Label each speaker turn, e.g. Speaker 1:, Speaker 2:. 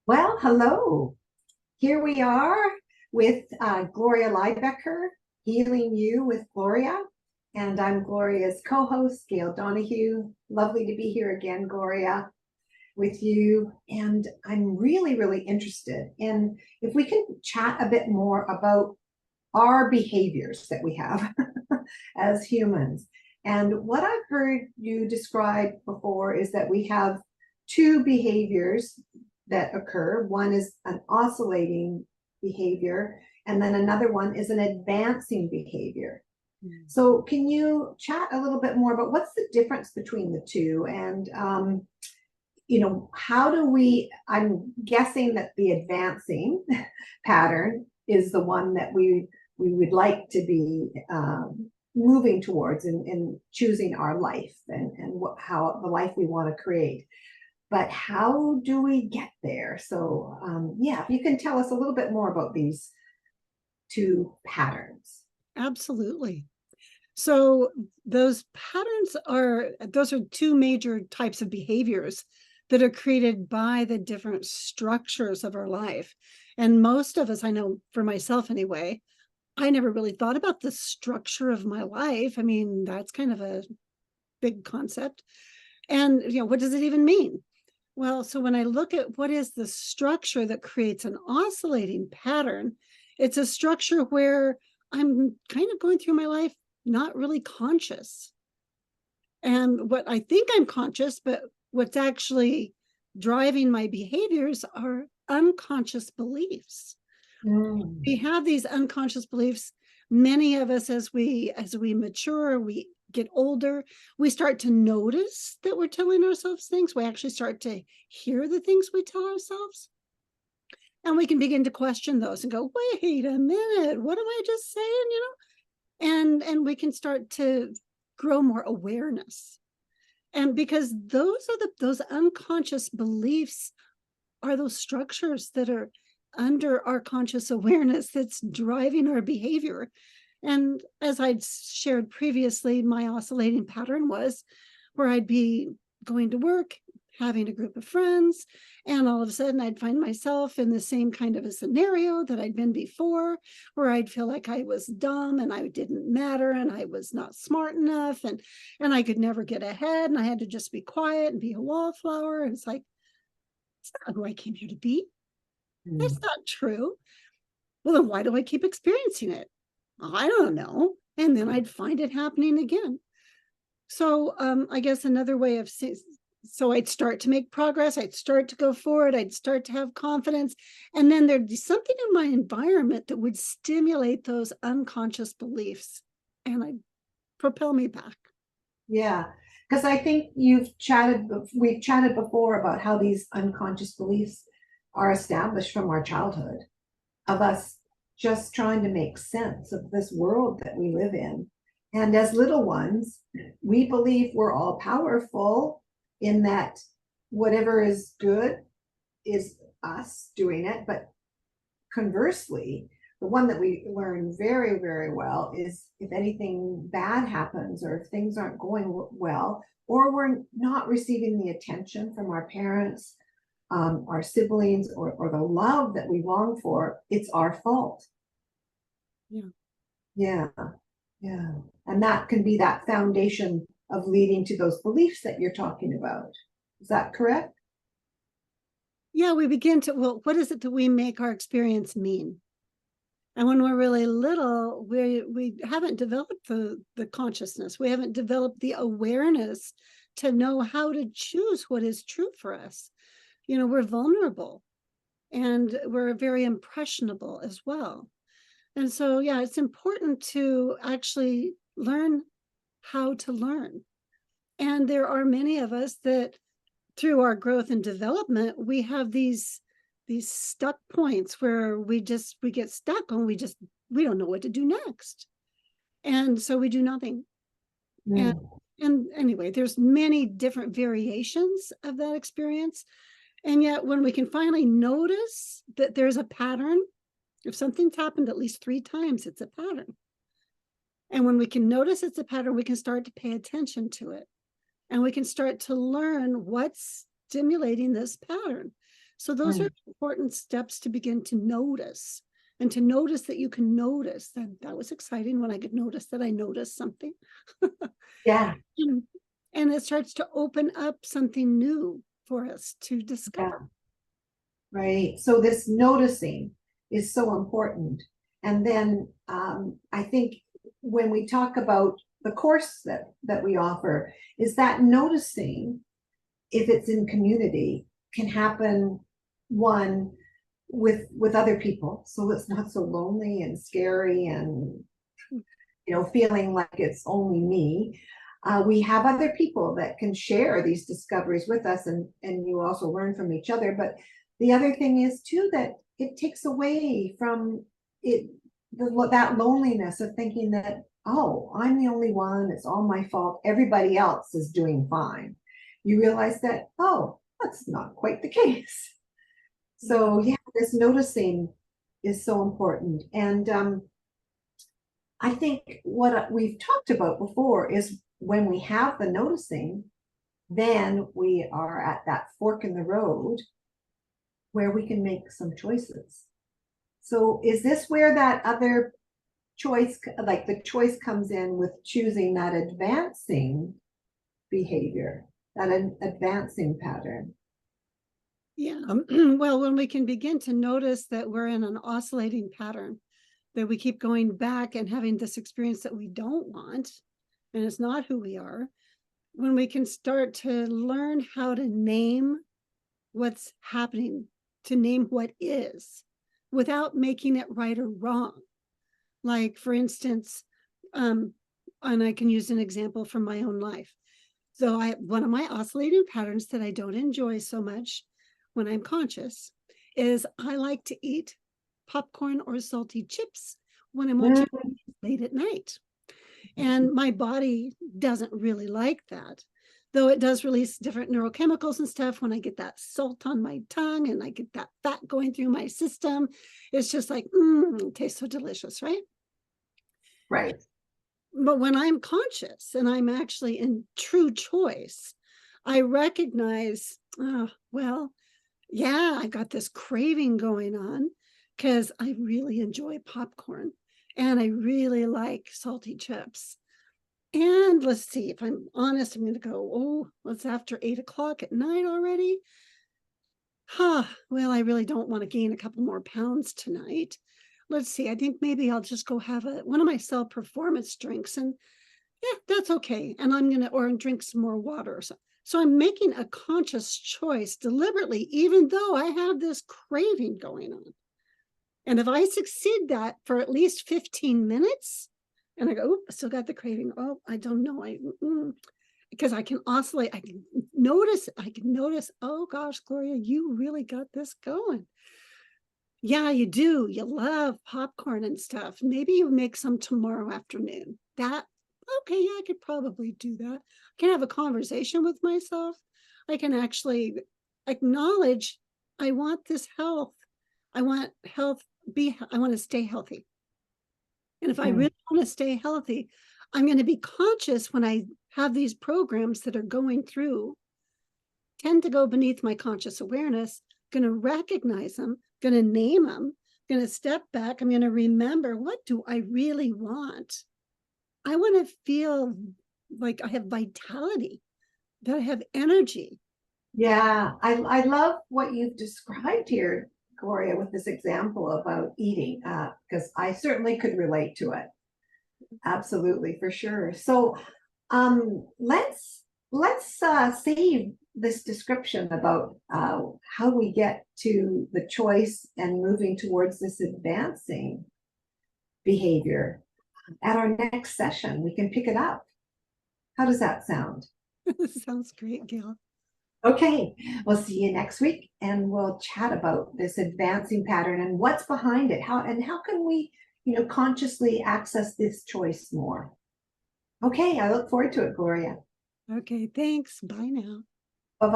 Speaker 1: Well, hello. Here we are with Gloria Lybecker, Healing You with Gloria. And I'm Gloria's co-host, Gail Donohue. Lovely to be here again, Gloria, with you. And I'm really interested in if we can chat a bit more about our behaviors that we have as humans. And what I've heard you describe before is that we have two behaviors that occur. One is an oscillating behavior, and then another one is an advancing behavior. So, can you chat a little bit more about what's the difference between the two? And, how do we? I'm guessing that the advancing pattern is the one that we would like to be moving towards in choosing our life and how the life we want to create. But how do we get there? So, yeah, if you can tell us a little bit more about these two patterns.
Speaker 2: Absolutely. So those are two major types of behaviors that are created by the different structures of our life. And most of us, I know for myself anyway, I never really thought about the structure of my life. I mean, that's kind of a big concept. And, what does it even mean? Well, so when I look at what is the structure that creates an oscillating pattern, it's a structure where I'm kind of going through my life not really conscious. And what I think I'm conscious, but what's actually driving my behaviors are unconscious beliefs. We have these unconscious beliefs. Many of us, as we mature, we get older, we start to notice that we're telling ourselves things. We actually start to hear the things we tell ourselves. And we can begin to question those and go, wait a minute, what am I just saying? And we can start to grow more awareness. And because those unconscious beliefs are those structures that are under our conscious awareness that's driving our behavior. And as I'd shared previously, my oscillating pattern was where I'd be going to work, having a group of friends, and all of a sudden I'd find myself in the same kind of a scenario that I'd been before, where I'd feel like I was dumb and I didn't matter and I was not smart enough and I could never get ahead and I had to just be quiet and be a wallflower. And it's like, it's not who I came here to be. That's not true. Well, then why do I keep experiencing it? I don't know. And then I'd find it happening again. So I guess another way of saying, so I'd start to make progress. I'd start to go forward. I'd start to have confidence. And then there'd be something in my environment that would stimulate those unconscious beliefs and I'd propel me back.
Speaker 1: Yeah, because I think we've chatted before about how these unconscious beliefs are established from our childhood, of us just trying to make sense of this world that we live in. And as little ones, we believe we're all powerful in that whatever is good is us doing it. But conversely, the one that we learn very well is if anything bad happens or if things aren't going well, or we're not receiving the attention from our parents, our siblings, or the love that we long for, it's our fault. Yeah. And that can be that foundation of leading to those beliefs that you're talking about. Is that correct?
Speaker 2: Yeah, we begin to, well, what is it that we make our experience mean? And when we're really little, we haven't developed the consciousness. We haven't developed the awareness to know how to choose what is true for us. We're vulnerable and we're very impressionable as well. And so, yeah, it's important to actually learn how to learn. And there are many of us that through our growth and development, we have these stuck points where we get stuck and we don't know what to do next. And so we do nothing. And anyway, there's many different variations of that experience. And yet when we can finally notice that there's a pattern, if something's happened at least 3 times, it's a pattern. And when we can notice it's a pattern, we can start to pay attention to it. And we can start to learn what's stimulating this pattern. So those are
Speaker 1: Mm.
Speaker 2: important steps to begin to notice, and to notice that you can notice that. That was exciting when I could notice that I noticed something.
Speaker 1: Yeah,
Speaker 2: And and it starts to open up something new for us to
Speaker 1: yeah,
Speaker 2: discover.
Speaker 1: right. So this noticing is so important. And then I think when we talk about the course that we offer, is that noticing, if it's in community, can happen one with other people, so it's not so lonely and scary and feeling like it's only me. We have other people that can share these discoveries with us, and you also learn from each other. But the other thing is too that it takes away from it that loneliness of thinking that, oh, I'm the only one, it's all my fault, everybody else is doing fine. You realize that, oh, that's not quite the case. So yeah, this noticing is so important. And I think what we've talked about before is when we have the noticing, then we are at that fork in the road where we can make some choices. So is this where that other choice, like the choice comes in with choosing that advancing behavior, that an advancing pattern?
Speaker 2: Yeah. Well, when we can begin to notice that we're in an oscillating pattern, that we keep going back and having this experience that we don't want, and it's not who we are, when we can start to learn how to name what's happening, to name what is, without making it right or wrong. Like, for instance, and I can use an example from my own life. So one of my oscillating patterns that I don't enjoy so much when I'm conscious is I like to eat popcorn or salty chips when I'm watching
Speaker 1: Mm,
Speaker 2: late at night. And my body doesn't really like that, though it does release different neurochemicals and stuff when I get that salt on my tongue and I get that fat going through my system. It's just like, it tastes so delicious, right?
Speaker 1: right.
Speaker 2: But when I'm conscious and I'm actually in true choice, I recognize, oh, well, yeah, I got this craving going on because I really enjoy popcorn and I really like salty chips. And let's see, if I'm honest, I'm going to go, oh, it's after 8 o'clock at night already. Well, I really don't want to gain a couple more pounds tonight. Let's see, I think maybe I'll just go have one of my self-performance drinks, and yeah, that's okay. And I'm going to, or drink some more water. So I'm making a conscious choice deliberately, even though I have this craving going on. And if I succeed that for at least 15 minutes, and I go, oh, I still got the craving. Oh, I don't know. Because I can oscillate. I can notice, oh gosh, Gloria, you really got this going. Yeah, you do. You love popcorn and stuff. Maybe you make some tomorrow afternoon. Okay, yeah, I could probably do that. I can have a conversation with myself. I can actually acknowledge I want this health. I want health, I want to stay healthy. And if I
Speaker 1: Mm.
Speaker 2: really want to stay healthy, I'm going to be conscious when I have these programs that are going through, tend to go beneath my conscious awareness, going to recognize them, going to name them, going to step back. I'm going to remember, what do I really want? I want to feel like I have vitality, that I have energy.
Speaker 1: Yeah, I love what you've described here, Gloria, with this example about eating, because I certainly could relate to it. Absolutely, for sure. So let's save this description about how we get to the choice and moving towards this advancing behavior at our next session. We can pick it up. How does that sound?
Speaker 2: Sounds great, Gail.
Speaker 1: Okay, we'll see you next week, and we'll chat about this advancing pattern and what's behind it. How can we, consciously access this choice more? Okay, I look forward to it, Gloria.
Speaker 2: Okay, thanks. Bye now.